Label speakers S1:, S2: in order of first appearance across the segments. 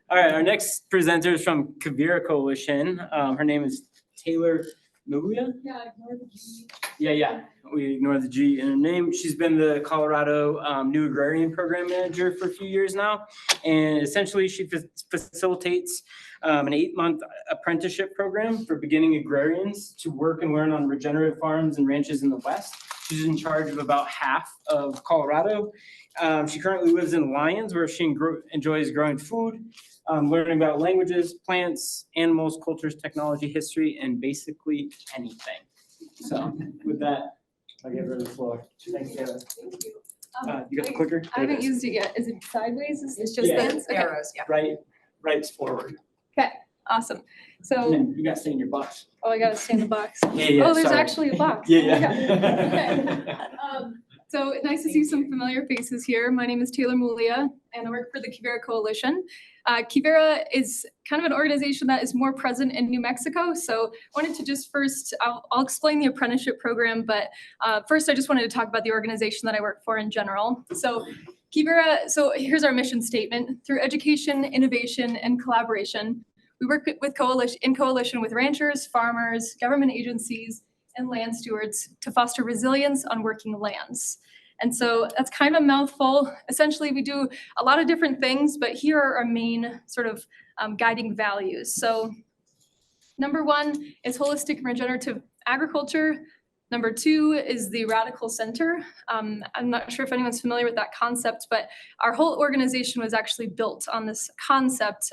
S1: All right, our next presenter is from Quivira Coalition. Her name is Taylor Muglia.
S2: Yeah, ignore the G.
S1: Yeah, we ignore the G in her name. She's been the Colorado new Agrarian Program Manager for a few years now. And essentially she facilitates an 8-month apprenticeship program for beginning agrarians to work and learn on regenerative farms and ranches in the West. She's in charge of about half of Colorado. She currently lives in Lyons, where she enjoys growing food, learning about languages, plants, animals, cultures, technology, history, and basically anything. So with that, I'll give her the floor. Thanks, Taylor.
S2: Thank you.
S1: You got the clicker?
S2: I haven't used it yet. Is it sideways? It's just
S1: Yeah.
S2: this? Okay.
S3: Arrows, yeah.
S1: Right's forward.
S2: Okay, awesome.
S1: And
S2: So,
S1: then you gotta stay in your box.
S2: oh, I gotta stay in the box.
S1: Yeah,
S2: Oh, there's
S1: sorry.
S2: actually a box.
S1: Yeah.
S2: So nice to see some familiar faces here. My name is Taylor Muglia, and I work for the Quivira Coalition. Quivira is kind of an organization that is more present in New Mexico. So I wanted to just first, I'll explain the apprenticeship program, but first I just wanted to talk about the organization that I work for in general. So Quivira, so here's our mission statement. Through education, innovation, and collaboration, we work in coalition with ranchers, farmers, government agencies, and land stewards to foster resilience on working lands. And so that's kind of a mouthful. Essentially, we do a lot of different things, but here are our main sort of guiding values. So number 1 is holistic and regenerative agriculture. Number 2 is the radical center. I'm not sure if anyone's familiar with that concept, but our whole organization was actually built on this concept.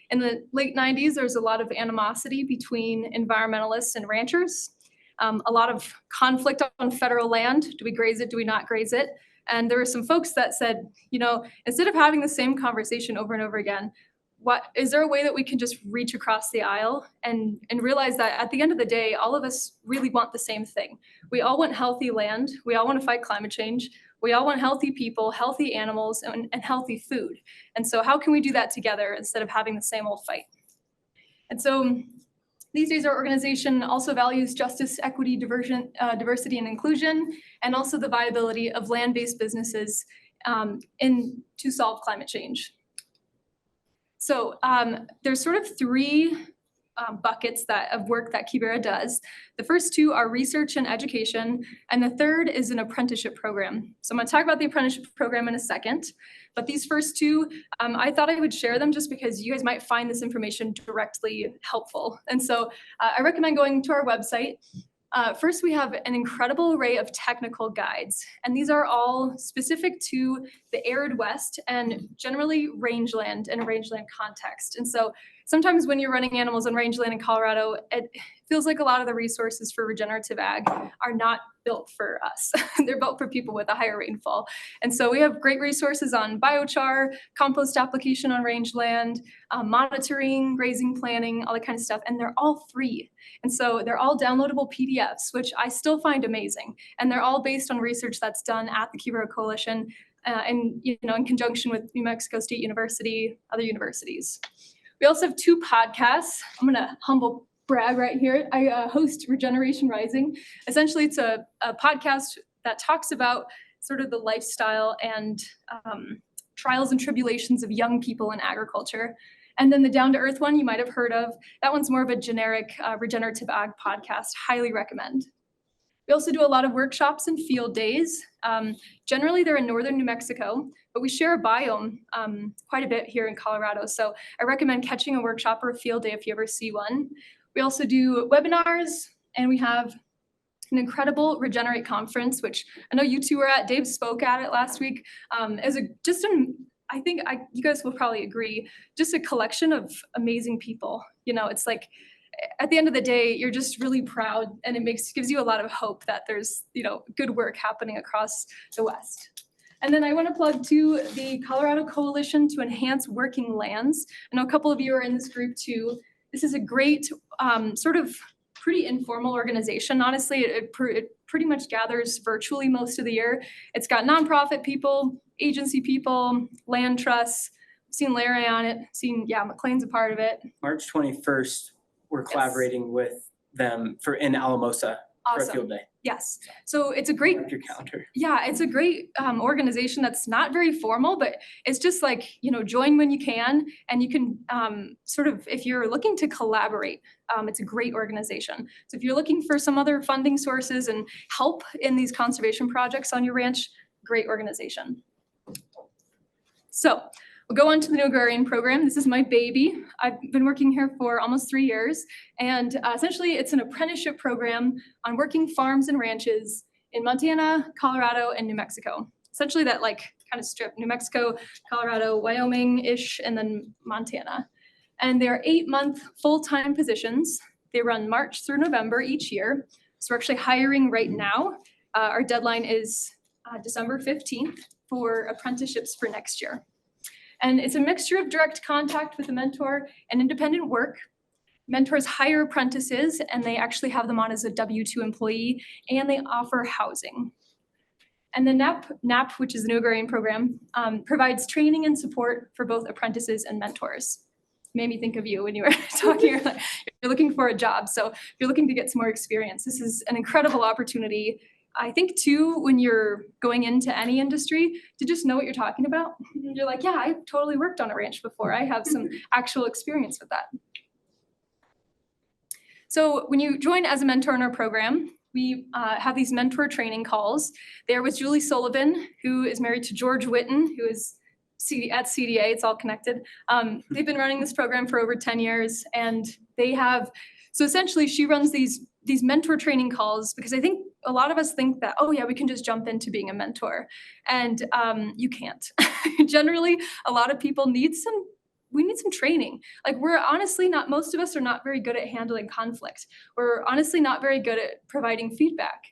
S2: In the late 90s, there was a lot of animosity between environmentalists and ranchers. A lot of conflict on federal land. Do we graze it? Do we not graze it? And there were some folks that said, you know, instead of having the same conversation over and over again, is there a way that we can just reach across the aisle and realize that at the end of the day, all of us really want the same thing. We all want healthy land. We all want to fight climate change. We all want healthy people, healthy animals, and healthy food. And so how can we do that together instead of having the same old fight? And so these days, our organization also values justice, equity, diversity, and inclusion, and also the viability of land-based businesses to solve climate change. So there's sort of 3 buckets of work that Quivira does. The first 2 are research and education, and the third is an apprenticeship program. So I'm going to talk about the apprenticeship program in a second, but these first 2, I thought I would share them just because you guys might find this information directly helpful. And so I recommend going to our website. First, we have an incredible array of technical guides, and these are all specific to the arid West and generally rangeland and a rangeland context. And so sometimes when you're running animals on rangeland in Colorado, it feels like a lot of the resources for regenerative ag are not built for us. They're built for people with a higher rainfall. And so we have great resources on biochar, compost application on rangeland, monitoring, grazing planning, all that kind of stuff. And they're all free. And so they're all downloadable PDFs, which I still find amazing. And they're all based on research that's done at the Quivira Coalition and in conjunction with New Mexico State University, other universities. We also have 2 podcasts. I'm going to humble brag right here. I host Regeneration Rising. Essentially, it's a podcast that talks about sort of the lifestyle and trials and tribulations of young people in agriculture. And then the Down to Earth one you might have heard of. That one's more of a generic regenerative ag podcast. Highly recommend. We also do a lot of workshops and field days. Generally, they're in northern New Mexico, but we share a biome quite a bit here in Colorado. So I recommend catching a workshop or a field day if you ever see one. We also do webinars, and we have an incredible Regenerate conference, which I know you 2 were at. Dave spoke at it last week. I think you guys will probably agree, just a collection of amazing people. It's like, at the end of the day, you're just really proud, and it gives you a lot of hope that there's, good work happening across the West. And then I want to plug to the Colorado Coalition to Enhance Working Lands. I know a couple of you are in this group too. This is a great sort of pretty informal organization. Honestly, it pretty much gathers virtually most of the year. It's got nonprofit people, agency people, land trusts. I've seen Larry on it, McLean's a part of it.
S1: March 21st, we're collaborating with them in Alamosa for a field day.
S2: Yes. So it's a great,
S1: Your counter.
S2: yeah, it's a great organization that's not very formal, but it's just like, join when you can, and you can sort of, if you're looking to collaborate, it's a great organization. So if you're looking for some other funding sources and help in these conservation projects on your ranch, great organization. So we'll go on to the new agrarian program. This is my baby. I've been working here for almost 3 years, and essentially it's an apprenticeship program on working farms and ranches in Montana, Colorado, and New Mexico. Essentially that kind of strip, New Mexico, Colorado, Wyoming-ish, and then Montana. And they're 8-month full-time positions. They run March through November each year. So we're actually hiring right now. Our deadline is December 15th for apprenticeships for next year. And it's a mixture of direct contact with a mentor and independent work. Mentors hire apprentices, and they actually have them on as a W-2 employee, and they offer housing. And the NAP, which is the New Agrarian Program, provides training and support for both apprentices and mentors. Made me think of you when you were talking. You're looking for a job, so if you're looking to get some more experience, this is an incredible opportunity. I think too, when you're going into any industry, to just know what you're talking about. You're like, yeah, I've totally worked on a ranch before. I have some actual experience with that. So when you join as a mentor in our program, we have these mentor training calls. There was Julie Sullivan, who is married to George Witten, who is at CDA, it's all connected. They've been running this program for over 10 years, and they have, so essentially she runs these mentor training calls because I think a lot of us think that, oh yeah, we can just jump into being a mentor, and you can't. Generally, a lot of people need some training. Like we're honestly not, most of us are not very good at handling conflict. We're honestly not very good at providing feedback.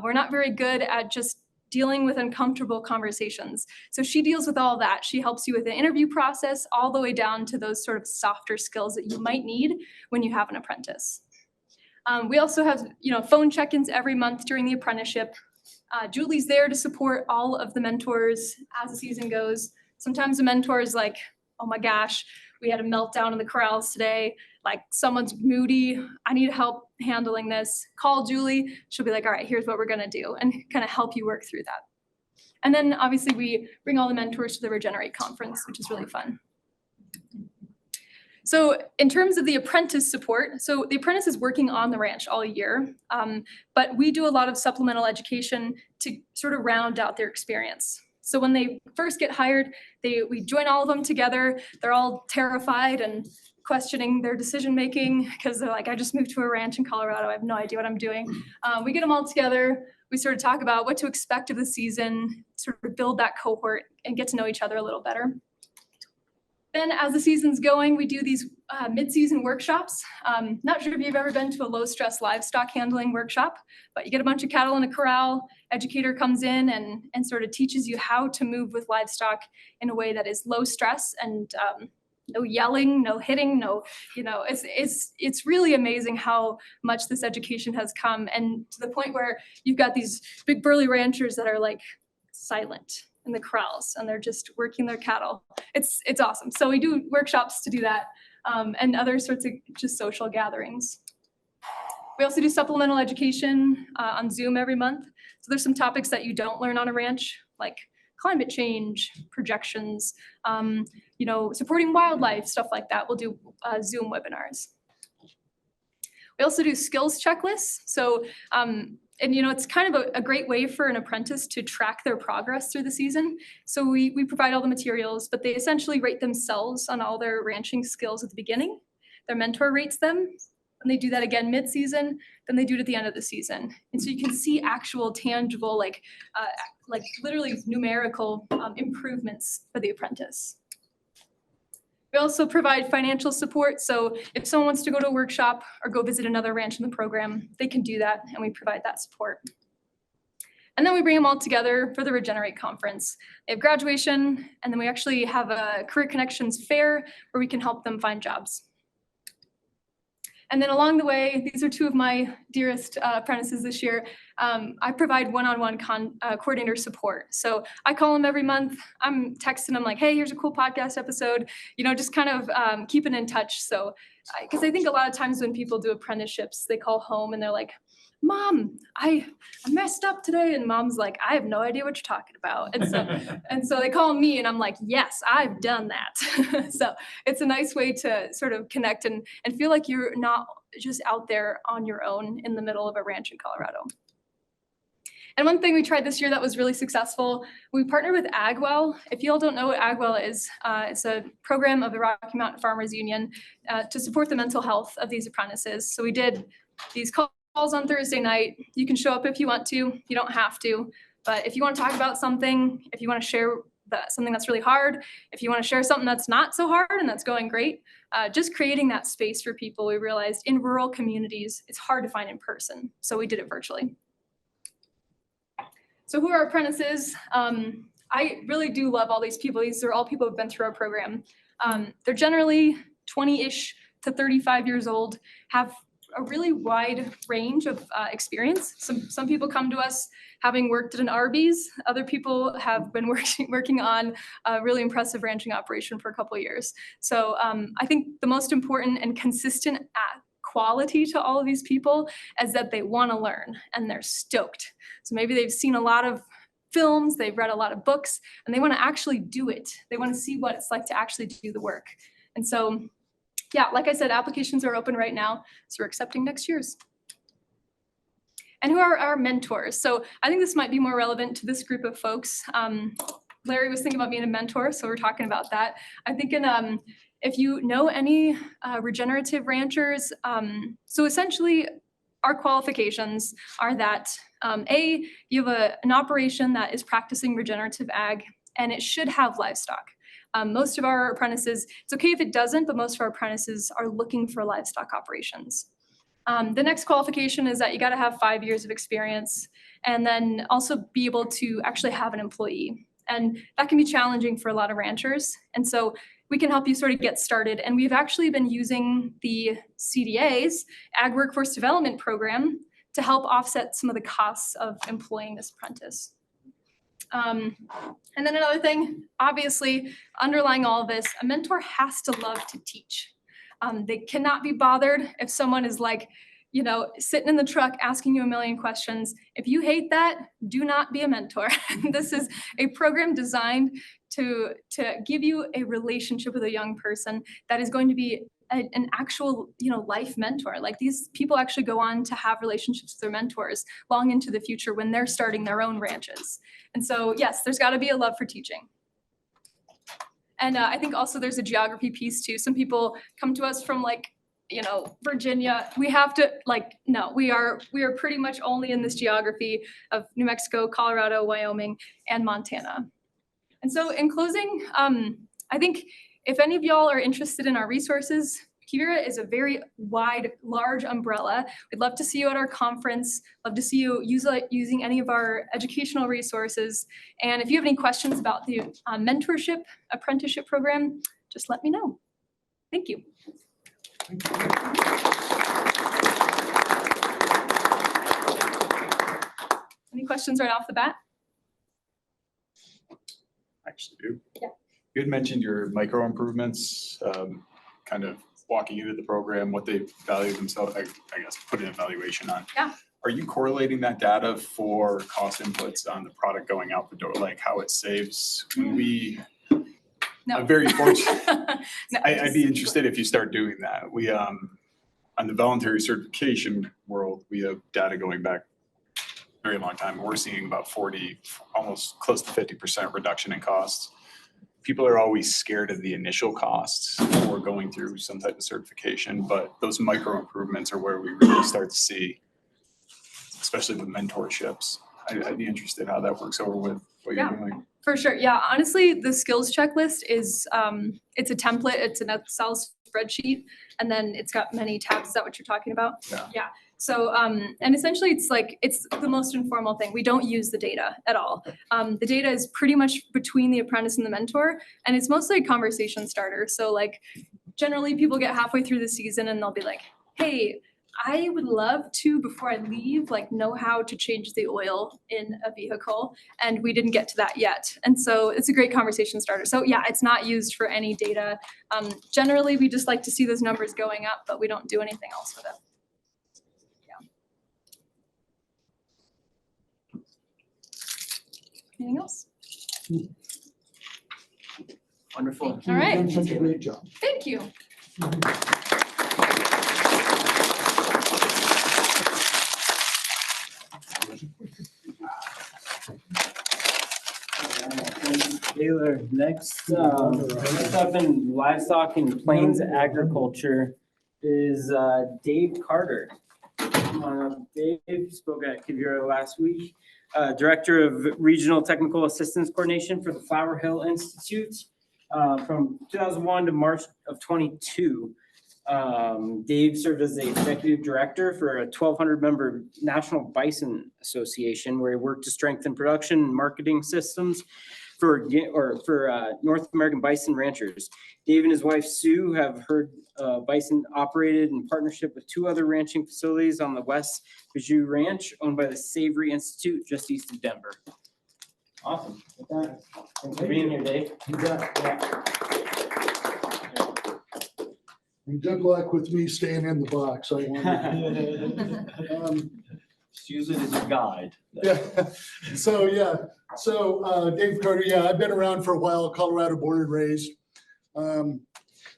S2: We're not very good at just dealing with uncomfortable conversations. So she deals with all that. She helps you with the interview process all the way down to those sort of softer skills that you might need when you have an apprentice. We also have, phone check-ins every month during the apprenticeship. Julie's there to support all of the mentors as the season goes. Sometimes the mentor is like, oh my gosh, we had a meltdown in the corrals today. Like someone's moody. I need help handling this. Call Julie. She'll be like, all right, here's what we're gonna do, and kind of help you work through that. And then obviously we bring all the mentors to the Regenerate conference, which is really fun. So in terms of the apprentice support, so the apprentice is working on the ranch all year, but we do a lot of supplemental education to sort of round out their experience. So when they first get hired, we join all of them together. They're all terrified and questioning their decision-making because they're like, I just moved to a ranch in Colorado. I have no idea what I'm doing. We get them all together. We sort of talk about what to expect of the season, sort of build that cohort and get to know each other a little better. Then as the season's going, we do these mid-season workshops. Not sure if you've ever been to a low-stress livestock handling workshop, but you get a bunch of cattle in a corral, educator comes in and sort of teaches you how to move with livestock in a way that is low stress and no yelling, no hitting, it's really amazing how much this education has come, and to the point where you've got these big burly ranchers that are like silent in the corrals and they're just working their cattle. It's awesome. So we do workshops to do that, and other sorts of just social gatherings. We also do supplemental education on Zoom every month. So there's some topics that you don't learn on a ranch, like climate change, projections, supporting wildlife, stuff like that. We'll do Zoom webinars. We also do skills checklists. So, it's kind of a great way for an apprentice to track their progress through the season. So we provide all the materials, but they essentially rate themselves on all their ranching skills at the beginning. Their mentor rates them, and they do that again mid-season, then they do it at the end of the season. And so you can see actual tangible, like literally numerical improvements for the apprentice. We also provide financial support. So if someone wants to go to a workshop or go visit another ranch in the program, they can do that, and we provide that support. And then we bring them all together for the Regenerate conference. They have graduation, and then we actually have a Career Connections fair where we can help them find jobs. And then along the way, these are two of my dearest apprentices this year. I provide one-on-one coordinator support. So I call them every month. I'm texting them like, hey, here's a cool podcast episode, just kind of keeping in touch. So, because I think a lot of times when people do apprenticeships, they call home and they're like, Mom, I messed up today. And mom's like, I have no idea what you're talking about. And so they call me and I'm like, yes, I've done that. So it's a nice way to sort of connect and feel like you're not just out there on your own in the middle of a ranch in Colorado. And one thing we tried this year that was really successful, we partnered with AgWell. If you all don't know what AgWell is, it's a program of the Rocky Mountain Farmers Union to support the mental health of these apprentices. So we did these calls on Thursday night. You can show up if you want to, you don't have to. But if you want to talk about something, if you want to share something that's really hard, if you want to share something that's not so hard and that's going great, just creating that space for people, we realized in rural communities, it's hard to find in person. So we did it virtually. So who are apprentices? I really do love all these people. These are all people who've been through our program. They're generally 20-ish to 35 years old, have a really wide range of experience. Some people come to us having worked at an Arby's. Other people have been working on a really impressive ranching operation for a couple of years. So I think the most important and consistent quality to all of these people is that they want to learn and they're stoked. So maybe they've seen a lot of films, they've read a lot of books, and they want to actually do it. They want to see what it's like to actually do the work. And so, yeah, like I said, applications are open right now, so we're accepting next year's. And who are our mentors? So I think this might be more relevant to this group of folks. Larry was thinking about being a mentor, so we're talking about that. I'm thinking if you know any regenerative ranchers, so essentially our qualifications are that you have an operation that is practicing regenerative ag, and it should have livestock. Most of our apprentices, it's okay if it doesn't, but most of our apprentices are looking for livestock operations. The next qualification is that you got to have 5 years of experience and then also be able to actually have an employee. And that can be challenging for a lot of ranchers. And so we can help you sort of get started. And we've actually been using the CDA's Ag Workforce Development Program to help offset some of the costs of employing this apprentice. And then another thing, obviously, underlying all of this, a mentor has to love to teach. They cannot be bothered if someone is like, you know, sitting in the truck asking you a million questions. If you hate that, do not be a mentor. This is a program designed to give you a relationship with a young person that is going to be an actual, you know, life mentor. Like these people actually go on to have relationships with their mentors long into the future when they're starting their own ranches. And so, yes, there's got to be a love for teaching. And I think also there's a geography piece too. Some people come to us from like, you know, Virginia. We have to like, no, we are pretty much only in this geography of New Mexico, Colorado, Wyoming, and Montana. And so in closing, I think if any of y'all are interested in our resources, Quivira is a very wide, large umbrella. We'd love to see you at our conference, love to see you using any of our educational resources. And if you have any questions about the mentorship apprenticeship program, just let me know. Thank you. Any questions right off the bat?
S3: I actually do.
S2: Yeah.
S3: You had mentioned your micro improvements, kind of walking into the program, what they value themselves, I guess, put an evaluation on.
S2: Yeah.
S3: Are you correlating that data for cost inputs on the product going out the door, like how it saves? When we,
S2: No.
S3: I'm very fortunate.
S2: No,
S3: I'd be interested if you start doing that. We, on the voluntary certification world, we have data going back a very long time. We're seeing about 40, almost close to 50% reduction in costs. People are always scared of the initial costs for going through some type of certification, but those micro improvements are where we really start to see, especially with mentorships. I'd be interested how that works over with what you're doing.
S2: For sure. Yeah, honestly, the skills checklist is, it's a template, it's an Excel spreadsheet, and then it's got many tabs. Is that what you're talking about?
S3: Yeah.
S2: Yeah. So, and essentially it's like, it's the most informal thing. We don't use the data at all. The data is pretty much between the apprentice and the mentor, and it's mostly a conversation starter. So like, generally people get halfway through the season and they'll be like, hey, I would love to, before I leave, like know how to change the oil in a vehicle. And we didn't get to that yet. And so it's a great conversation starter. So yeah, it's not used for any data. Generally, we just like to see those numbers going up, but we don't do anything else with it. Anything else?
S1: Wonderful.
S2: All right.
S4: You've done such a great job.
S2: Thank you.
S1: Taylor, next up in livestock and plains agriculture is Dave Carter. Dave spoke at Quivira last week, Director of Regional Technical Assistance Coordination for the Flower Hill Institute from 2001 to March of 22. Dave served as the executive director for a 1,200-member National Bison Association, where he worked to strengthen production and marketing systems for North American bison ranchers. Dave and his wife Sue have heard bison operated in partnership with 2 other ranching facilities on the West Bijou Ranch, owned by the Savory Institute just east of Denver. Awesome. With that, thanks for being here, Dave.
S4: You bet. And good luck with me staying in the box. I want
S5: Just use it as a guide.
S4: yeah. So Dave Carter, I've been around for a while, Colorado born and raised.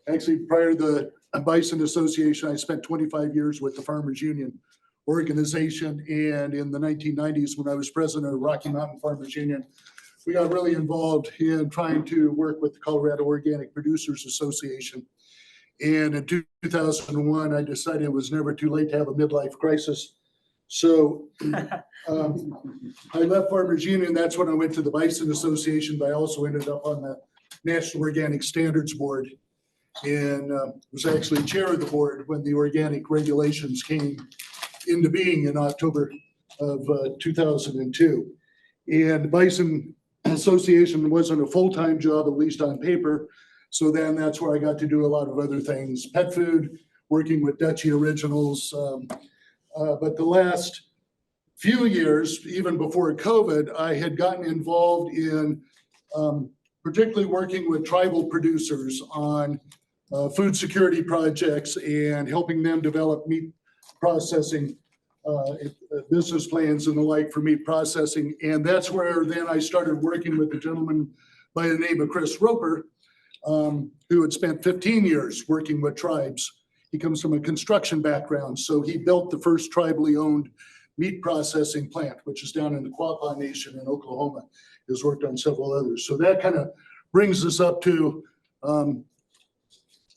S4: Actually, prior to the Bison Association, I spent 25 years with the Farmers Union organization. And in the 1990s, when I was president of Rocky Mountain Farmers Union, we got really involved in trying to work with the Colorado Organic Producers Association. And in 2001, I decided it was never too late to have a midlife crisis. So I left Farmers Union. That's when I went to the Bison Association, but I also ended up on the National Organic Standards Board and was actually chair of the board when the organic regulations came into being in October of 2002. And the Bison Association wasn't a full-time job, at least on paper. So then that's where I got to do a lot of other things, pet food, working with Dutchy Originals. But the last few years, even before COVID, I had gotten involved in particularly working with tribal producers on food security projects and helping them develop meat processing business plans and the like for meat processing. And that's where then I started working with a gentleman by the name of Chris Roper, who had spent 15 years working with tribes. He comes from a construction background, so he built the first tribally owned meat processing plant, which is down in the Quapaw Nation in Oklahoma. He has worked on several others. So that kind of brings us up to at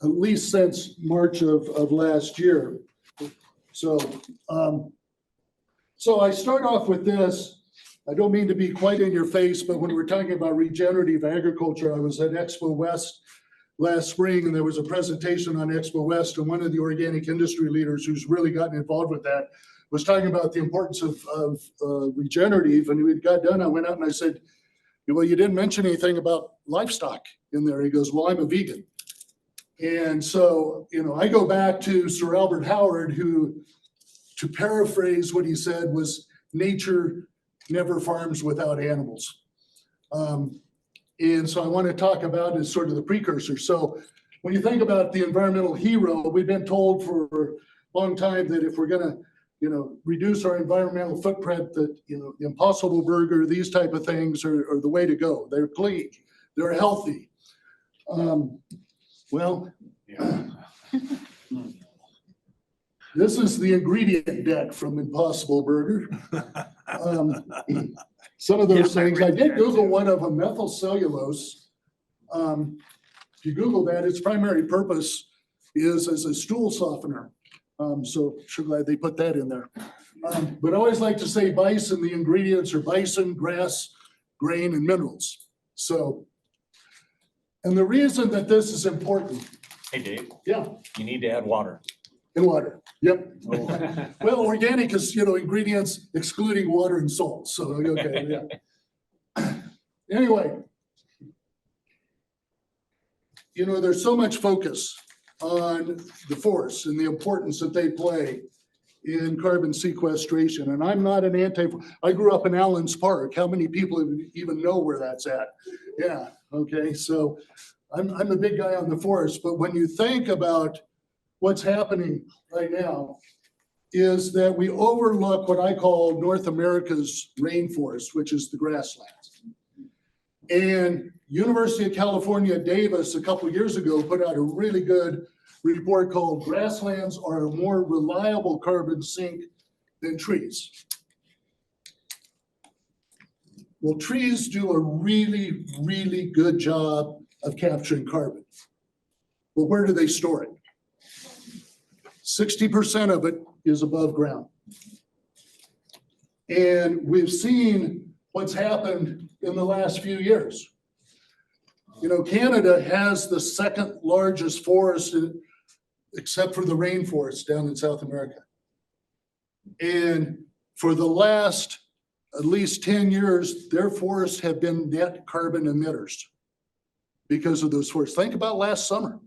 S4: least since March of last year. So, so I start off with this. I don't mean to be quite in your face, but when we're talking about regenerative agriculture, I was at Expo West last spring, and there was a presentation on Expo West, and one of the organic industry leaders who's really gotten involved with that was talking about the importance of regenerative. And when we got done, I went out and I said, well, you didn't mention anything about livestock in there. He goes, well, I'm a vegan. And so, I go back to Sir Albert Howard, who, to paraphrase what he said, was nature never farms without animals. And so I want to talk about as sort of the precursor. So when you think about the environmental hero, we've been told for a long time that if we're going to, reduce our environmental footprint, that, the Impossible Burger, these type of things are the way to go. They're clean, they're healthy. Well, this is the ingredient deck from Impossible Burger. Some of those things, I did Google one of them, methyl cellulose. If you Google that, its primary purpose is as a stool softener. So sure glad they put that in there. But I always like to say bison, the ingredients are bison, grass, grain, and minerals. So, and the reason that this is important.
S5: Hey, Dave,
S4: Yeah,
S5: you need to add water.
S4: and water. Yep. Well, organic is, ingredients excluding water and salt. So, okay, yeah. Anyway, there's so much focus on the forests and the importance that they play in carbon sequestration. And I'm not an I grew up in Allen's Park. How many people even know where that's at? Yeah, okay. So I'm a big guy on the forest, but when you think about what's happening right now is that we overlook what I call North America's rainforest, which is the grasslands. And University of California, Davis, a couple of years ago, put out a really good report called Grasslands Are a More Reliable Carbon Sink Than Trees. Well, trees do a really, really good job of capturing carbon. But where do they store it? 60% of it is above ground. And we've seen what's happened in the last few years. You know, Canada has the second largest forest, except for the rainforest down in South America. And for the last at least 10 years, their forests have been net carbon emitters because of those forests. Think about last summer,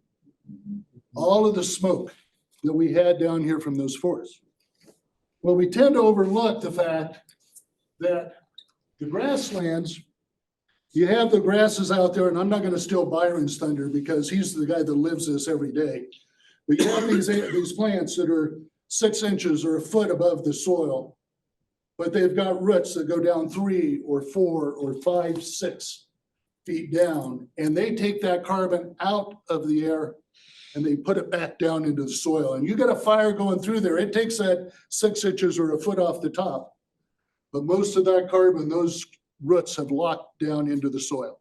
S4: all of the smoke that we had down here from those forests. Well, we tend to overlook the fact that the grasslands, you have the grasses out there, and I'm not going to steal Byron's thunder because he's the guy that lives this every day. But you have these plants that are 6 inches or a foot above the soil, but they've got roots that go down 3 or 4 or 5, 6 feet down, and they take that carbon out of the air and they put it back down into the soil. And you got a fire going through there, it takes that 6 inches or a foot off the top, but most of that carbon, those roots have locked down into the soil.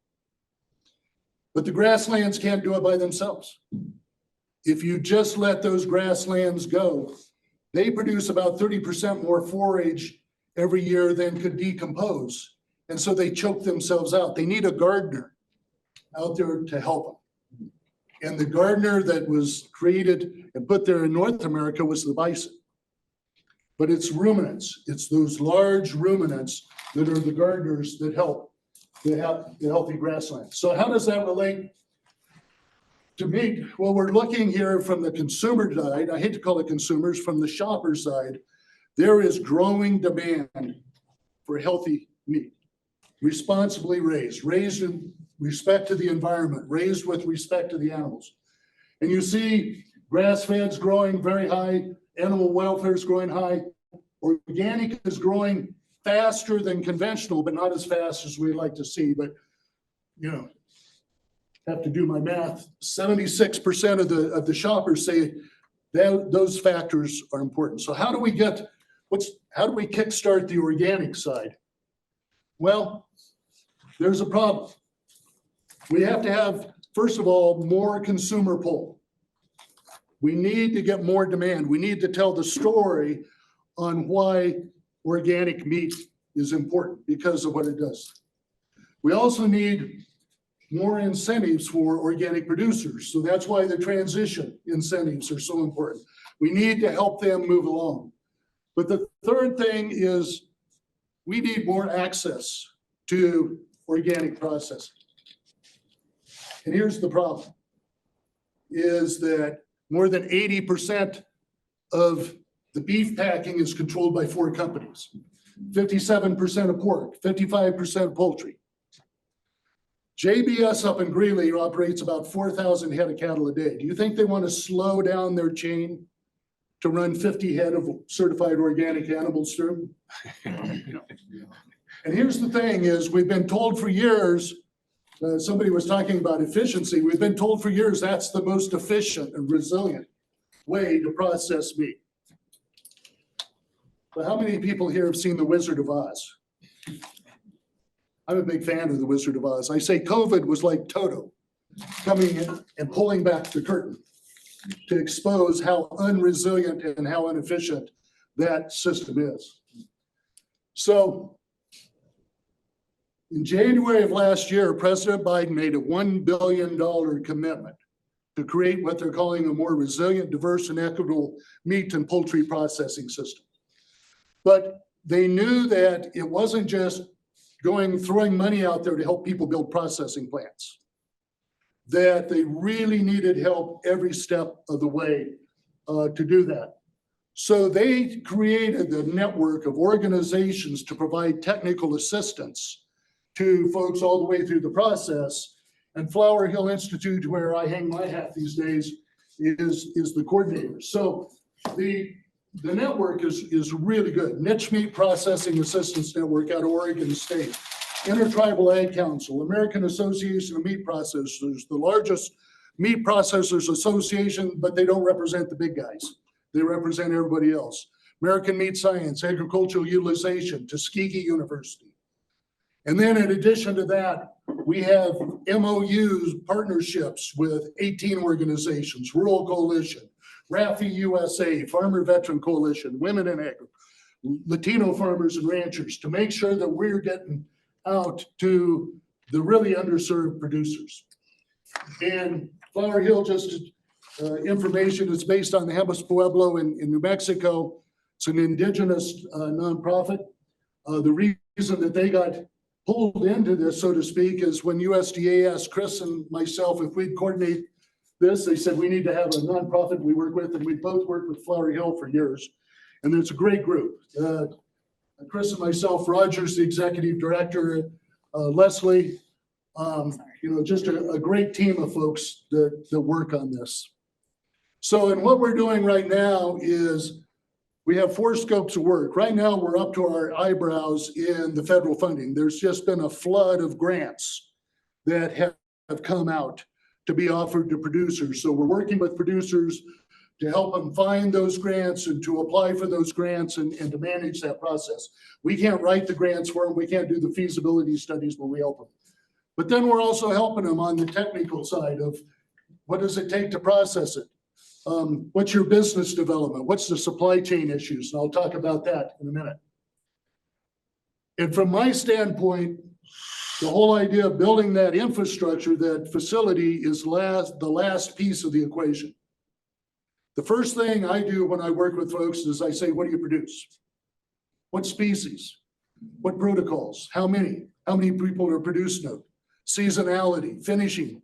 S4: But the grasslands can't do it by themselves. If you just let those grasslands go, they produce about 30% more forage every year than could decompose. And so they choke themselves out. They need a gardener out there to help them. And the gardener that was created and put there in North America was the bison. But it's ruminants. It's those large ruminants that are the gardeners that help the healthy grassland. So how does that relate to meat? Well, we're looking here from the consumer side. I hate to call it consumers, from the shopper side. There is growing demand for healthy meat, responsibly raised in respect to the environment, raised with respect to the animals. And you see grass-fed's growing very high, animal welfare is growing high, organic is growing faster than conventional, but not as fast as we'd like to see. But, you know, have to do my math. 76% of the shoppers say that those factors are important. So how do we kickstart the organic side? Well, there's a problem. We have to have, first of all, more consumer pull. We need to get more demand. We need to tell the story on why organic meat is important because of what it does. We also need more incentives for organic producers. So that's why the transition incentives are so important. We need to help them move along. But the third thing is we need more access to organic processing. And here's the problem, is that more than 80% of the beef packing is controlled by 4 companies, 57% of pork, 55% of poultry. JBS up in Greeley operates about 4,000 head of cattle a day. Do you think they want to slow down their chain to run 50 head of certified organic animals through? And here's the thing is we've been told for years, somebody was talking about efficiency. We've been told for years that's the most efficient and resilient way to process meat. But how many people here have seen The Wizard of Oz? I'm a big fan of The Wizard of Oz. I say COVID was like Toto coming in and pulling back the curtain to expose how unresilient and how inefficient that system is. So in January of last year, President Biden made a $1 billion commitment to create what they're calling a more resilient, diverse, and equitable meat and poultry processing system. But they knew that it wasn't just throwing money out there to help people build processing plants, that they really needed help every step of the way to do that. So they created a network of organizations to provide technical assistance to folks all the way through the process. And Flower Hill Institute, where I hang my hat these days, is the coordinator. So the network is really good. Niche Meat Processing Assistance Network out of Oregon State. Intertribal Ag Council, American Association of Meat Processors, the largest meat processors association, but they don't represent the big guys. They represent everybody else. American Meat Science, Agricultural Utilization, Tuskegee University. And then in addition to that, we have MOUs, partnerships with 18 organizations, Rural Coalition, RAFI USA, Farmer Veteran Coalition, Women in Agriculture, Latino farmers and ranchers, to make sure that we're getting out to the really underserved producers. And Flower Hill, just information is based on the Jebus Pueblo in New Mexico. It's an indigenous nonprofit. The reason that they got pulled into this, so to speak, is when USDA asked Chris and myself if we'd coordinate this, they said we need to have a nonprofit we work with, and we both worked with Flower Hill for years. And it's a great group. Chris and myself, Roger's the executive director, Leslie, just a great team of folks that work on this. So, and what we're doing right now is we have 4 scopes of work. Right now, we're up to our eyebrows in the federal funding. There's just been a flood of grants that have come out to be offered to producers. So we're working with producers to help them find those grants and to apply for those grants and to manage that process. We can't write the grants for them. We can't do the feasibility studies, but we help them. But then we're also helping them on the technical side of what does it take to process it? What's your business development? What's the supply chain issues? And I'll talk about that in a minute. And from my standpoint, the whole idea of building that infrastructure, that facility, is the last piece of the equation. The first thing I do when I work with folks is I say, what do you produce? What species? What protocols? How many? How many people are producing it? Seasonality, finishing,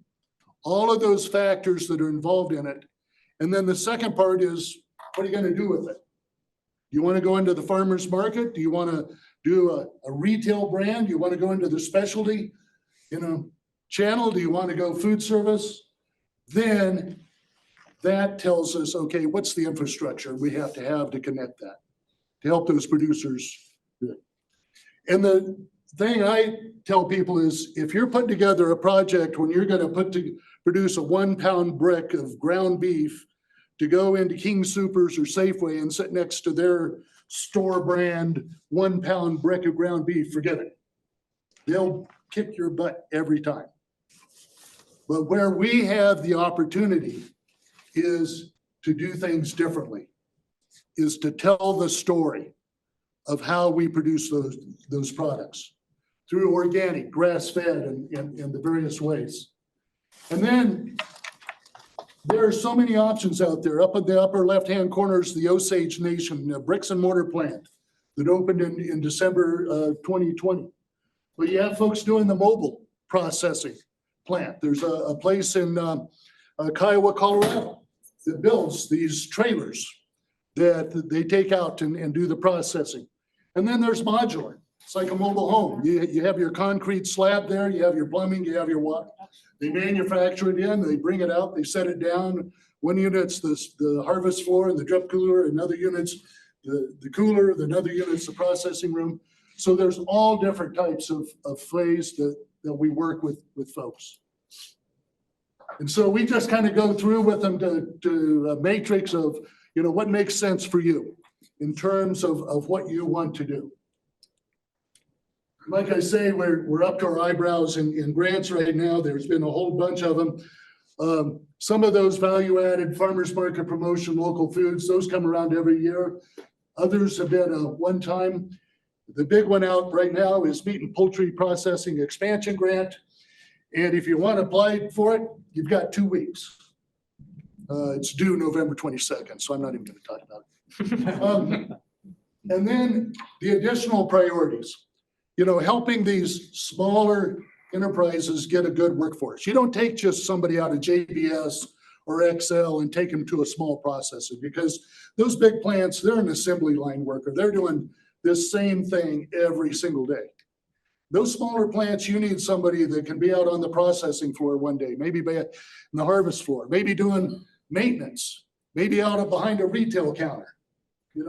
S4: all of those factors that are involved in it. And then the second part is, what are you going to do with it? Do you want to go into the farmer's market? Do you want to do a retail brand? Do you want to go into the specialty, channel? Do you want to go food service? Then that tells us, okay, what's the infrastructure we have to connect that, to help those producers do it. And the thing I tell people is, if you're putting together a project when you're going to produce a 1-pound brick of ground beef to go into King Soopers or Safeway and sit next to their store brand 1-pound brick of ground beef, forget it. They'll kick your butt every time. But where we have the opportunity is to do things differently, is to tell the story of how we produce those products through organic, grass-fed, and the various ways. And then there are so many options out there. Up in the upper left-hand corner is the Osage Nation, a bricks and mortar plant that opened in December 2020. But you have folks doing the mobile processing plant. There's a place in Kiowa, Colorado that builds these trailers that they take out and do the processing. And then there's modular. It's like a mobile home. You have your concrete slab there, you have your plumbing, you have your water. They manufacture it in, they bring it out, they set it down. One unit's the harvest floor and the drip cooler, another unit's the cooler, another unit's the processing room. So there's all different types of ways that we work with folks. And so we just kind of go through with them to a matrix of, what makes sense for you in terms of what you want to do. Like I say, we're up to our eyebrows in grants right now. There's been a whole bunch of them. Some of those value-added farmers market promotion, local foods, those come around every year. Others have been a one-time. The big one out right now is Meat and Poultry Processing Expansion Grant. And if you want to apply for it, you've got 2 weeks. It's due November 22nd, so I'm not even going to talk about it. And then the additional priorities, helping these smaller enterprises get a good workforce. You don't take just somebody out of JBS or Excel and take them to a small processor, because those big plants, they're an assembly line worker. They're doing this same thing every single day. Those smaller plants, you need somebody that can be out on the processing floor one day, maybe in the harvest floor, maybe doing maintenance, maybe out behind a retail counter.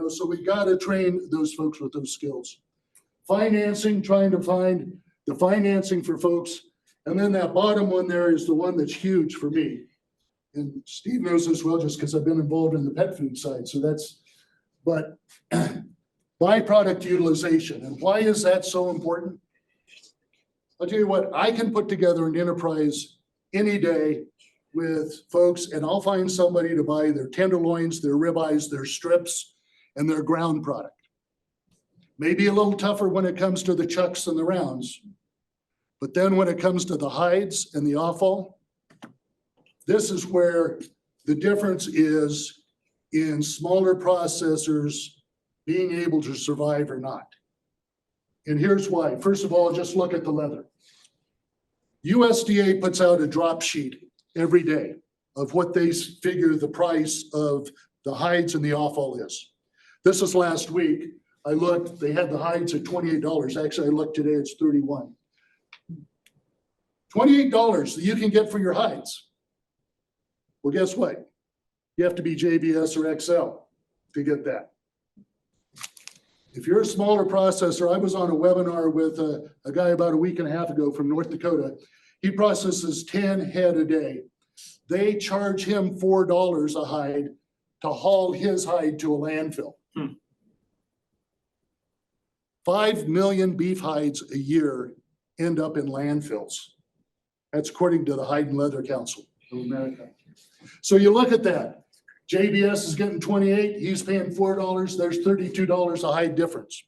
S4: So we got to train those folks with those skills. Financing, trying to find the financing for folks. And then that bottom one there is the one that's huge for me. And Steve knows this well just because I've been involved in the pet food side. So that's, but byproduct utilization. And why is that so important? I'll tell you what, I can put together an enterprise any day with folks and I'll find somebody to buy their tenderloins, their ribeyes, their strips, and their ground product. Maybe a little tougher when it comes to the chucks and the rounds. But then when it comes to the hides and the offal, this is where the difference is in smaller processors being able to survive or not. And here's why. First of all, just look at the leather. USDA puts out a drop sheet every day of what they figure the price of the hides and the offal is. This is last week. I looked, they had the hides at $28. Actually, I looked today, it's $31. $28 that you can get for your hides. Well, guess what? You have to be JBS or XL to get that. If you're a smaller processor, I was on a webinar with a guy about a week and a half ago from North Dakota. He processes 10 head a day. They charge him $4 a hide to haul his hide to a landfill. 5 million beef hides a year end up in landfills. That's according to the Hide and Leather Council of America. So you look at that. JBS is getting 28, he's paying $4, there's $32 a hide difference.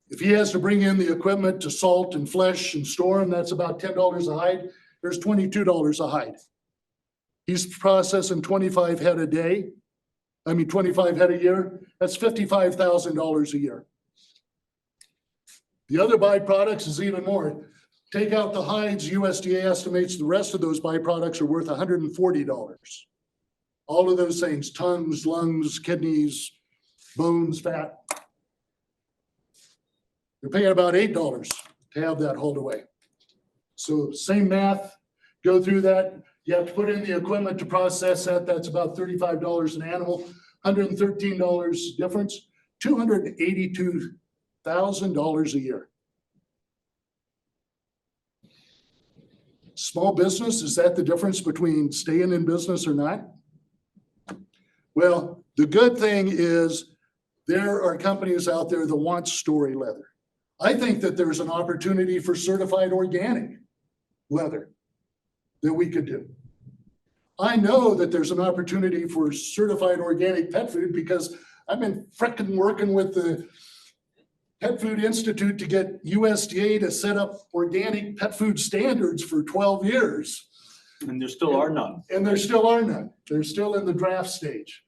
S4: If he has to bring in the equipment to salt and flesh and store them, that's about $10 a hide, there's $22 a hide. He's processing 25 head a day, 25 head a year, that's $55,000 a year. The other byproducts is even more. Take out the hides, USDA estimates the rest of those byproducts are worth $140. All of those things, tongues, lungs, kidneys, bones, fat. You're paying about $8 to have that hauled away. So same math, go through that. You have to put in the equipment to process that. That's about $35 an animal, $113 difference, $282,000 a year. Small business, is that the difference between staying in business or not? Well, the good thing is there are companies out there that want story leather. I think that there's an opportunity for certified organic leather that we could do. I know that there's an opportunity for certified organic pet food because I've been frickin' working with the Pet Food Institute to get USDA to set up organic pet food standards for 12 years.
S5: And there still are none.
S4: And there still are none. They're still in the draft stage.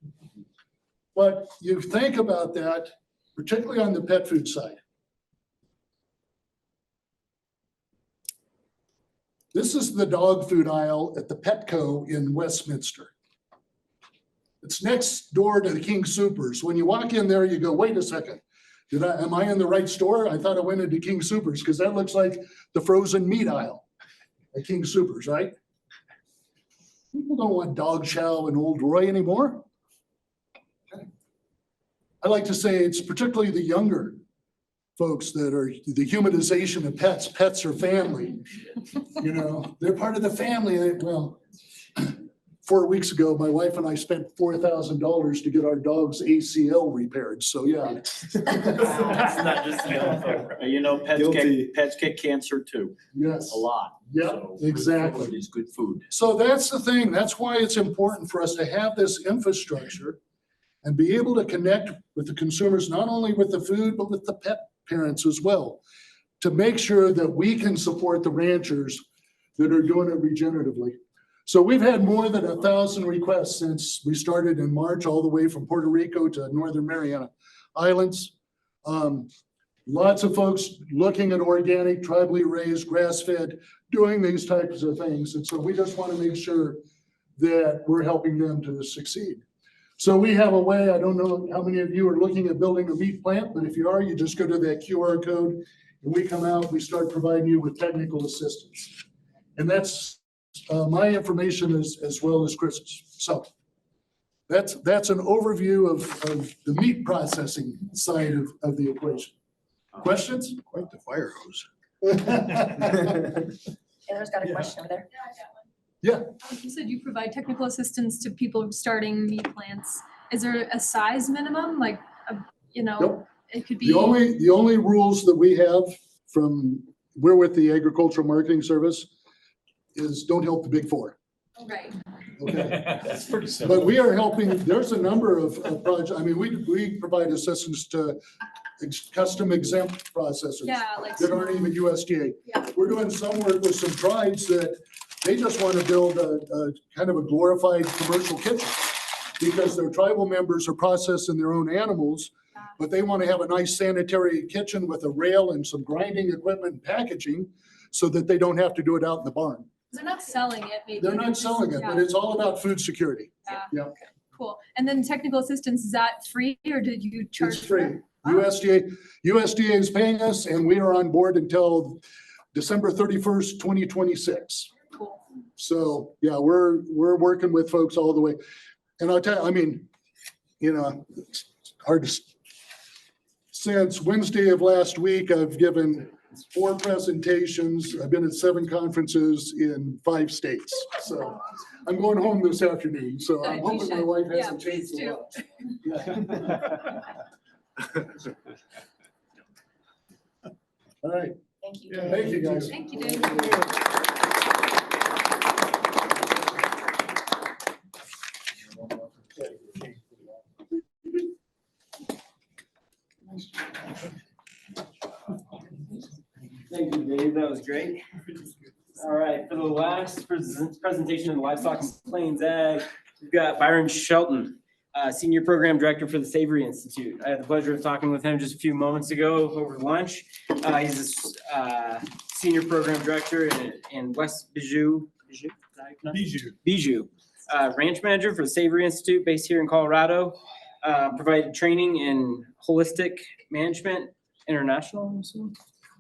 S4: But you think about that, particularly on the pet food side. This is the dog food aisle at the Petco in Westminster. It's next door to the King Soopers. When you walk in there, you go, wait a second. Am I in the right store? I thought I went into King Soopers because that looks like the frozen meat aisle at King Soopers, right? People don't want dog chow and Old Roy anymore. I like to say it's particularly the younger folks that are the humanization of pets. Pets are family. You know, they're part of the family. Well, 4 weeks ago, my wife and I spent $4,000 to get our dog's ACL repaired. So yeah.
S5: It's not just you know, pets get cancer too.
S4: Yes.
S5: A lot.
S4: Yeah,
S5: So
S4: exactly.
S5: Food is good food.
S4: So that's the thing. That's why it's important for us to have this infrastructure and be able to connect with the consumers, not only with the food, but with the pet parents as well, to make sure that we can support the ranchers that are doing it regeneratively. So we've had more than 1,000 requests since we started in March, all the way from Puerto Rico to Northern Mariana Islands. Lots of folks looking at organic, tribally raised, grass-fed, doing these types of things. And so we just want to make sure that we're helping them to succeed. So we have a way, I don't know how many of you are looking at building a meat plant, but if you are, you just go to that QR code and we come out, we start providing you with technical assistance. And that's my information as well as Chris's. So that's an overview of the meat processing side of the equation. Questions?
S6: Quite the fire hose. Taylor's got a question over there.
S2: You said you provide technical assistance to people starting meat plants. Is there a size minimum, like,
S4: Nope.
S2: it could be?
S4: The only rules that we have we're with the Agricultural Marketing Service is don't help the big four.
S2: Right.
S4: Okay.
S5: That's pretty simple.
S4: But we are helping, there's a number of projects, I mean, we provide assistance to custom exempt processors
S2: Yeah, like.
S4: that aren't even USDA.
S2: Yeah.
S4: We're doing some work with some tribes that they just want to build a kind of a glorified commercial kitchen because their tribal members are processing their own animals, but they want to have a nice sanitary kitchen with a rail and some grinding equipment and packaging so that they don't have to do it out in the barn.
S2: They're not selling it, maybe.
S4: They're not selling it, but it's all about food security.
S2: Yeah.
S4: Yeah.
S2: Okay, cool. And then technical assistance, is that free or did you charge?
S4: It's
S2: for
S4: free.
S2: it? Oh.
S4: USDA is paying us and we are on board until December 31st, 2026.
S2: Cool.
S4: So, yeah, we're working with folks all the way. And I'll tell you, I mean, it's hard to, since Wednesday of last week, I've given 4 presentations. I've been at 7 conferences in 5 states. So I'm going home this afternoon. So I'm
S2: You
S4: hoping my
S2: should.
S4: wife
S2: Yeah,
S4: hasn't changed
S2: please
S4: a lot. All right.
S6: Thank you.
S4: Thank you, guys.
S2: Thank you, Dave.
S1: Thank you, Dave. That was great. All right, for the last presentation of the Livestock and Plains Ag, we've got Byron Shelton, Senior Program Director for the Savory Institute. I had the pleasure of talking with him just a few moments ago over lunch. He's a Senior Program Director in West Bijou Ranch Manager for the Savory Institute based here in Colorado. Provided training in holistic management international, I'm assuming?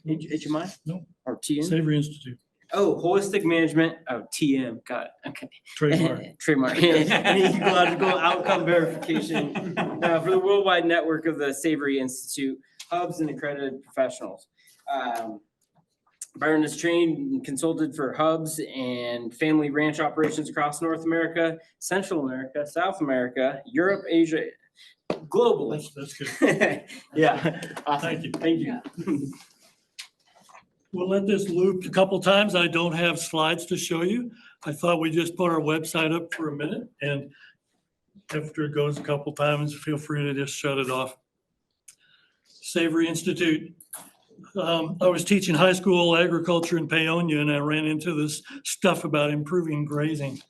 S1: HMI?
S7: No.
S1: Or TM?
S7: Savory Institute,
S1: Oh, holistic management, TM, got it, okay.
S7: trademark.
S1: Trademark, and ecological outcome verification for the worldwide network of the Savory Institute, hubs and accredited professionals. Byron is trained and consulted for hubs and family ranch operations across North America, Central America, South America, Europe, Asia, globally.
S7: That's good.
S1: Yeah, awesome.
S7: Thank you.
S1: Thank you.
S7: We'll let this loop a couple times. I don't have slides to show you. I thought we'd just put our website up for a minute, and after it goes a couple times, feel free to just shut it off. Savory Institute. I was teaching high school agriculture in Paonia, and I ran into this stuff about improving grazing.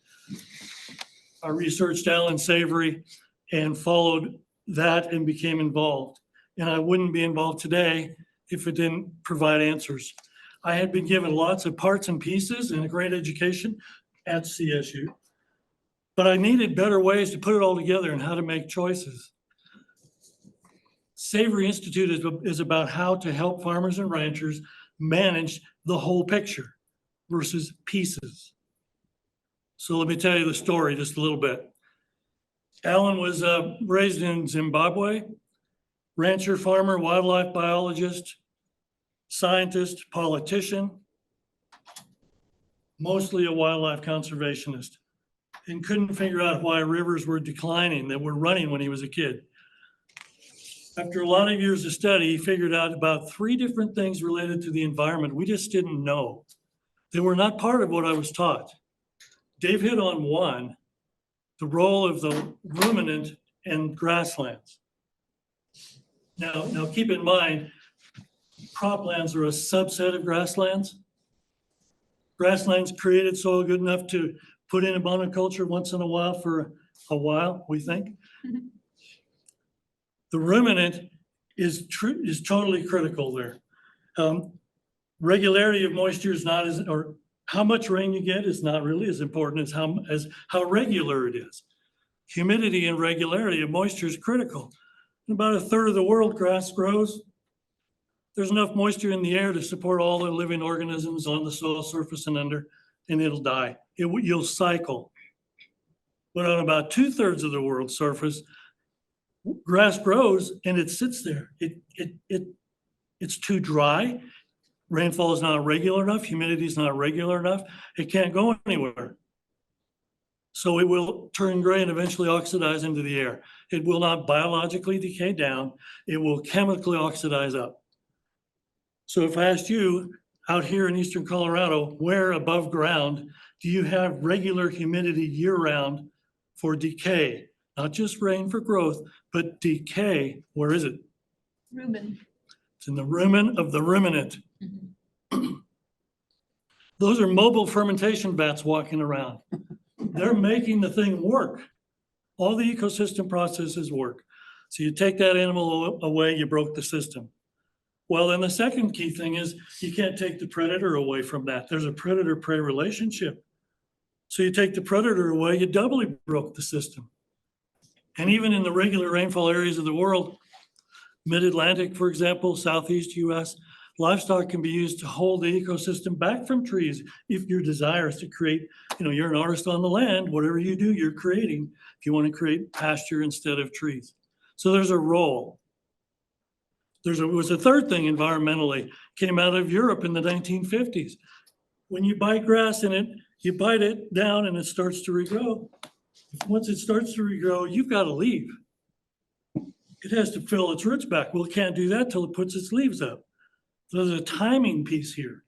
S7: I researched Alan Savory and followed that and became involved. And I wouldn't be involved today if it didn't provide answers. I had been given lots of parts and pieces and a great education at CSU, but I needed better ways to put it all together and how to make choices. Savory Institute is about how to help farmers and ranchers manage the whole picture versus pieces. So let me tell you the story just a little bit. Alan was raised in Zimbabwe, rancher, farmer, wildlife biologist, scientist, politician, mostly a wildlife conservationist, and couldn't figure out why rivers were declining, that were running when he was a kid. After a lot of years of study, he figured out about 3 different things related to the environment we just didn't know. They were not part of what I was taught. Dave hit on one, the role of the ruminant and grasslands. Now keep in mind, croplands are a subset of grasslands. Grasslands created soil good enough to put in a monoculture once in a while for a while, we think. The ruminant is totally critical there. Regularity of moisture is not as, or how much rain you get is not really as important as how regular it is. Humidity and regularity of moisture is critical. In about 1/3 of the world, grass grows. There's enough moisture in the air to support all the living organisms on the soil surface and under, and it'll die. You'll cycle. But on about 2/3 of the world's surface, grass grows and it sits there. It's too dry. Rainfall is not regular enough, humidity is not regular enough, it can't go anywhere. So it will turn gray and eventually oxidize into the air. It will not biologically decay down, it will chemically oxidize up. So if I asked you out here in eastern Colorado, where above ground do you have regular humidity year round for decay? Not just rain for growth, but decay, where is it?
S2: Rumen.
S7: It's in the rumen of the ruminant. Those are mobile fermentation vats walking around. They're making the thing work. All the ecosystem processes work. So you take that animal away, you broke the system. Well, then the second key thing is you can't take the predator away from that. There's a predator-prey relationship. So you take the predator away, you doubly broke the system. And even in the regular rainfall areas of the world, mid-Atlantic, for example, southeast US, livestock can be used to hold the ecosystem back from trees if your desire is to create, you're an artist on the land, whatever you do, you're creating, if you want to create pasture instead of trees. So there's a role. Was a third thing environmentally, came out of Europe in the 1950s. When you bite grass in it, you bite it down and it starts to regrow. Once it starts to regrow, you've got to leave. It has to fill its roots back. Well, it can't do that till it puts its leaves up. So there's a timing piece here.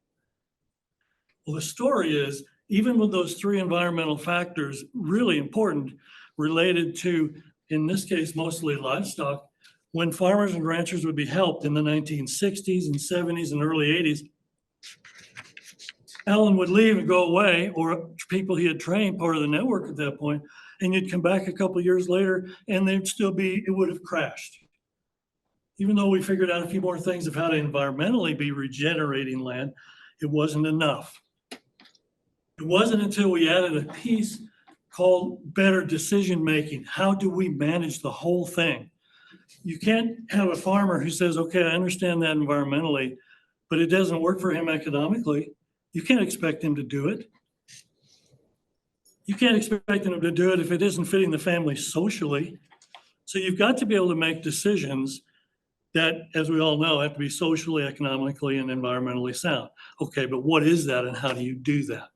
S7: Well, the story is, even with those three environmental factors, really important, related to, in this case, mostly livestock, when farmers and ranchers would be helped in the 1960s and 70s and early 80s, Alan would leave and go away, or people he had trained, part of the network at that point, and you'd come back a couple of years later and they'd still be, it would have crashed. Even though we figured out a few more things of how to environmentally be regenerating land, it wasn't enough. It wasn't until we added a piece called better decision-making. How do we manage the whole thing? You can't have a farmer who says, okay, I understand that environmentally, but it doesn't work for him economically. You can't expect him to do it. You can't expect him to do it if it isn't fitting the family socially. So you've got to be able to make decisions that, as we all know, have to be socially, economically, and environmentally sound. Okay, but what is that and how do you do that?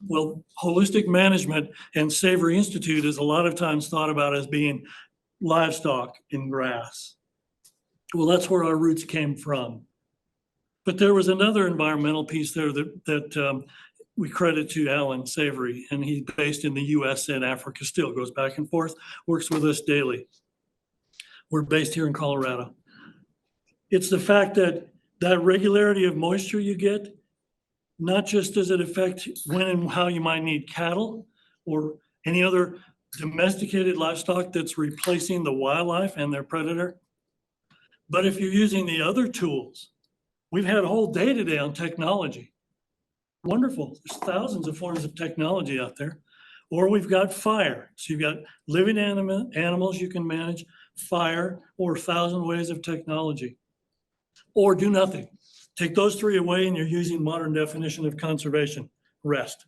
S7: Well, holistic management and Savory Institute is a lot of times thought about as being livestock in grass. Well, that's where our roots came from. But there was another environmental piece there that we credit to Alan Savory, and he's based in the US and Africa still, goes back and forth, works with us daily. We're based here in Colorado. It's the fact that that regularity of moisture you get, not just does it affect when and how you might need cattle or any other domesticated livestock that's replacing the wildlife and their predator, but if you're using the other tools, we've had a whole day today on technology. Wonderful. There's thousands of forms of technology out there. Or we've got fire. So you've got living animals you can manage, fire, or 1,000 ways of technology. Or do nothing. Take those three away and you're using modern definition of conservation, rest.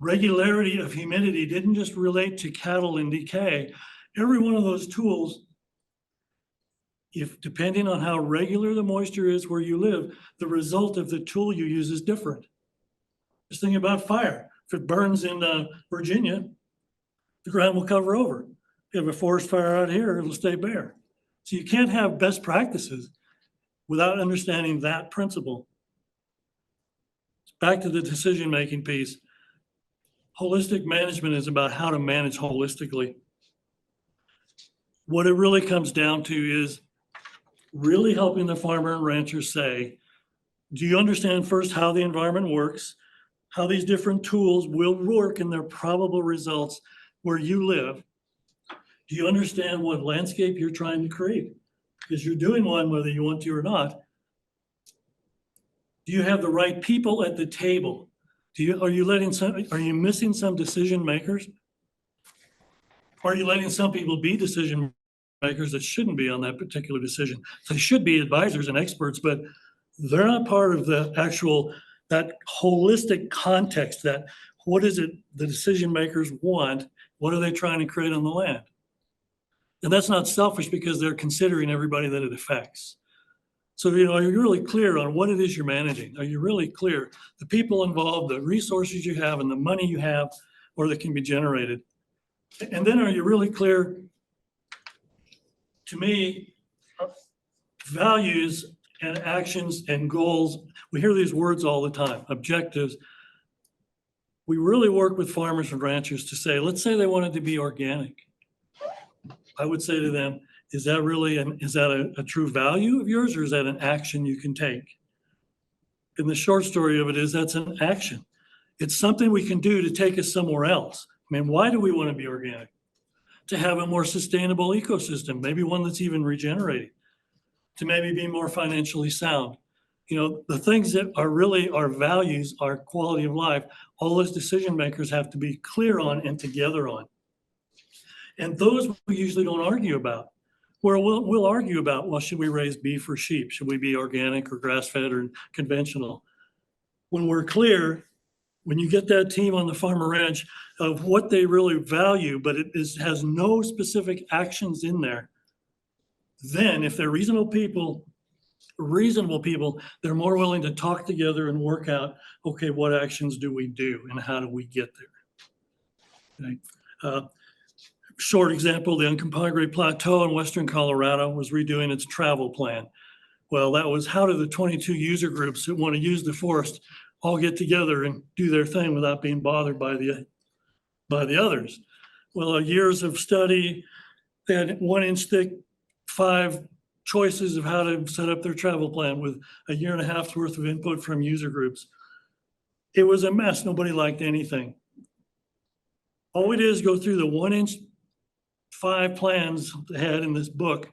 S7: Regularity of humidity didn't just relate to cattle and decay. Every one of those tools, if depending on how regular the moisture is where you live, the result of the tool you use is different. Just think about fire. If it burns in Virginia, the ground will cover over. If you have a forest fire out here, it'll stay bare. So you can't have best practices without understanding that principle. Back to the decision-making piece. Holistic management is about how to manage holistically. What it really comes down to is really helping the farmer and rancher say, do you understand first how the environment works, how these different tools will work in their probable results where you live? Do you understand what landscape you're trying to create? Because you're doing one whether you want to or not. Do you have the right people at the table? Are you missing some decision makers? Are you letting some people be decision makers that shouldn't be on that particular decision? They should be advisors and experts, but they're not part of the actual, that holistic context, that what is it the decision makers want? What are they trying to create on the land? And that's not selfish because they're considering everybody that it affects. So, are you really clear on what it is you're managing? Are you really clear? The people involved, the resources you have and the money you have or that can be generated. And then are you really clear? To me, values and actions and goals, we hear these words all the time, objectives. We really work with farmers and ranchers to say, let's say they wanted to be organic. I would say to them, is that really a true value of yours, or is that an action you can take? And the short story of it is that's an action. It's something we can do to take us somewhere else. I mean, why do we want to be organic? To have a more sustainable ecosystem, maybe one that's even regenerating, to maybe be more financially sound. The things that are really our values, our quality of life, all those decision makers have to be clear on and together on. And those we usually don't argue about. Where we'll argue about, well, should we raise beef or sheep? Should we be organic or grass-fed or conventional? When we're clear, when you get that team on the farm or ranch of what they really value, but has no specific actions in there, then if they're reasonable people, they're more willing to talk together and work out, okay, what actions do we do and how do we get there? Okay. Short example, the Uncompahgre Plateau in Western Colorado was redoing its travel plan. Well, that was how do the 22 user groups that want to use the forest all get together and do their thing without being bothered by the others? Well, years of study, they had 1-inch thick, 5 choices of how to set up their travel plan with a year and a half's worth of input from user groups. It was a mess. Nobody liked anything. All we did is go through the 1-inch 5 plans they had in this book,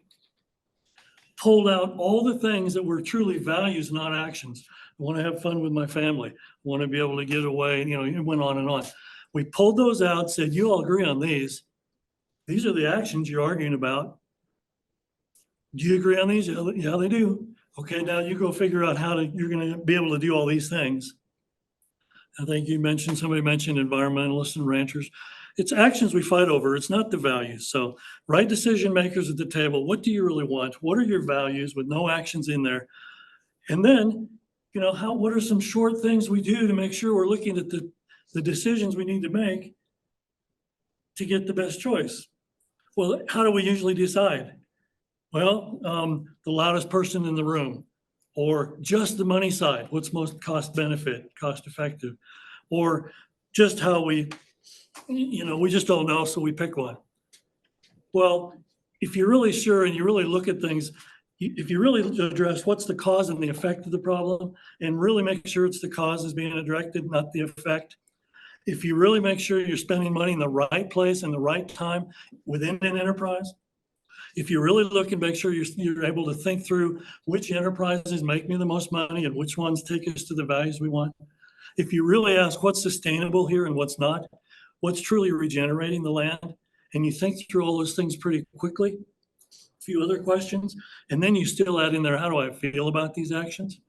S7: pulled out all the things that were truly values, not actions. I want to have fun with my family. I want to be able to get away. It went on and on. We pulled those out, said, you all agree on these. These are the actions you're arguing about. Do you agree on these? Yeah, they do. Okay, now you go figure out you're going to be able to do all these things. I think somebody mentioned environmentalists and ranchers. It's actions we fight over. It's not the values. So right decision makers at the table, what do you really want? What are your values with no actions in there? And then, what are some short things we do to make sure we're looking at the decisions we need to make to get the best choice? Well, how do we usually decide? Well, the loudest person in the room, or just the money side. What's most cost effective, or just how we just don't know, so we pick one. Well, if you're really sure and you really look at things, if you really address what's the cause and the effect of the problem and really make sure it's the cause is being directed, not the effect. If you really make sure you're spending money in the right place and the right time within an enterprise, if you really look and make sure you're able to think through which enterprises make me the most money and which ones take us to the values we want. If you really ask what's sustainable here and what's not, what's truly regenerating the land, and you think through all those things pretty quickly, a few other questions, and then you still add in there, how do I feel about these actions?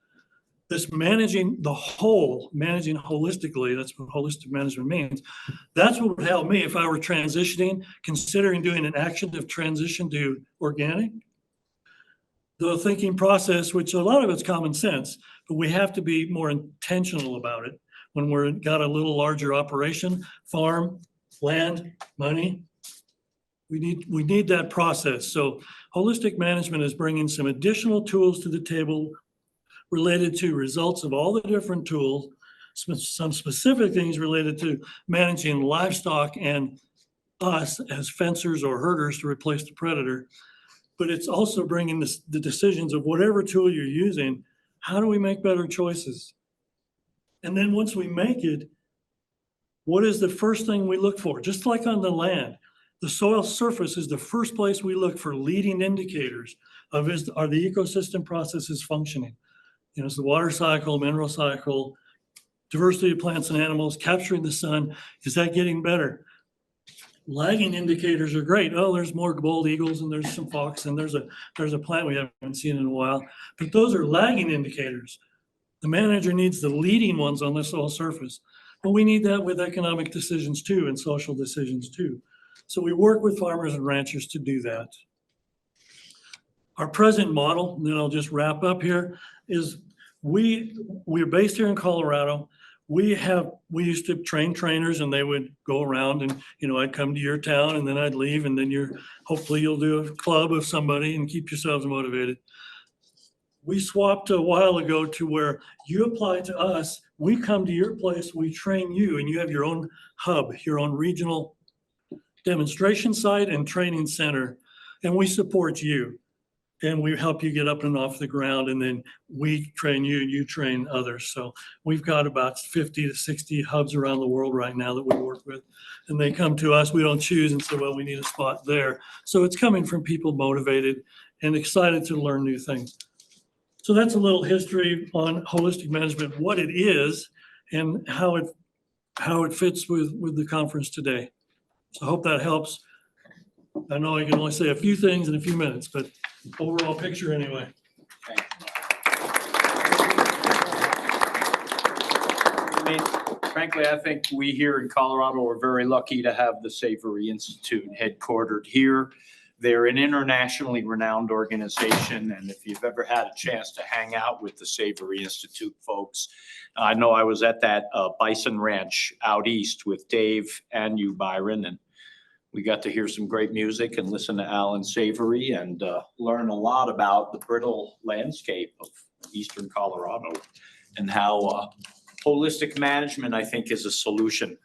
S7: This managing holistically, that's what holistic management means. That's what would help me if I were transitioning, considering doing an action of transition to organic. The thinking process, which a lot of it's common sense, but we have to be more intentional about it when we're got a little larger operation, farm, land, money. We need that process. So holistic management is bringing some additional tools to the table related to results of all the different tools, some specific things related to managing livestock and us as fencers or herders to replace the predator. But it's also bringing the decisions of whatever tool you're using, how do we make better choices? And then once we make it, what is the first thing we look for? Just like on the land, the soil surface is the first place we look for leading indicators of are the ecosystem processes functioning? It's the water cycle, mineral cycle, diversity of plants and animals, capturing the sun. Is that getting better? Lagging indicators are great. Oh, there's more bald eagles and there's some fox and there's a plant we haven't seen in a while. But those are lagging indicators. The manager needs the leading ones on the soil surface. But we need that with economic decisions too and social decisions too. So we work with farmers and ranchers to do that. Our present model, and then I'll just wrap up here, is we're based here in Colorado. We used to train trainers and they would go around and, I'd come to your town and then I'd leave and then hopefully you'll do a club of somebody and keep yourselves motivated. We swapped a while ago to where you apply to us, we come to your place, we train you, and you have your own hub, your own regional demonstration site and training center, and we support you. And we help you get up and off the ground, and then we train you, you train others. So we've got about 50 to 60 hubs around the world right now that we work with. And they come to us, we don't choose and say, well, we need a spot there. So it's coming from people motivated and excited to learn new things. So that's a little history on holistic management, what it is and how it fits with the conference today. So I hope that helps. I know I can only say a few things in a few minutes, but overall picture anyway.
S5: I mean, frankly, I think we here in Colorado are very lucky to have the Savory Institute headquartered here. They're an internationally renowned organization, and if you've ever had a chance to hang out with the Savory Institute folks, I know I was at that Bison Ranch out east with Dave and you, Byron, and we got to hear some great music and listen to Alan Savory and learn a lot about the brittle landscape of eastern Colorado and how holistic management, I think, is a solution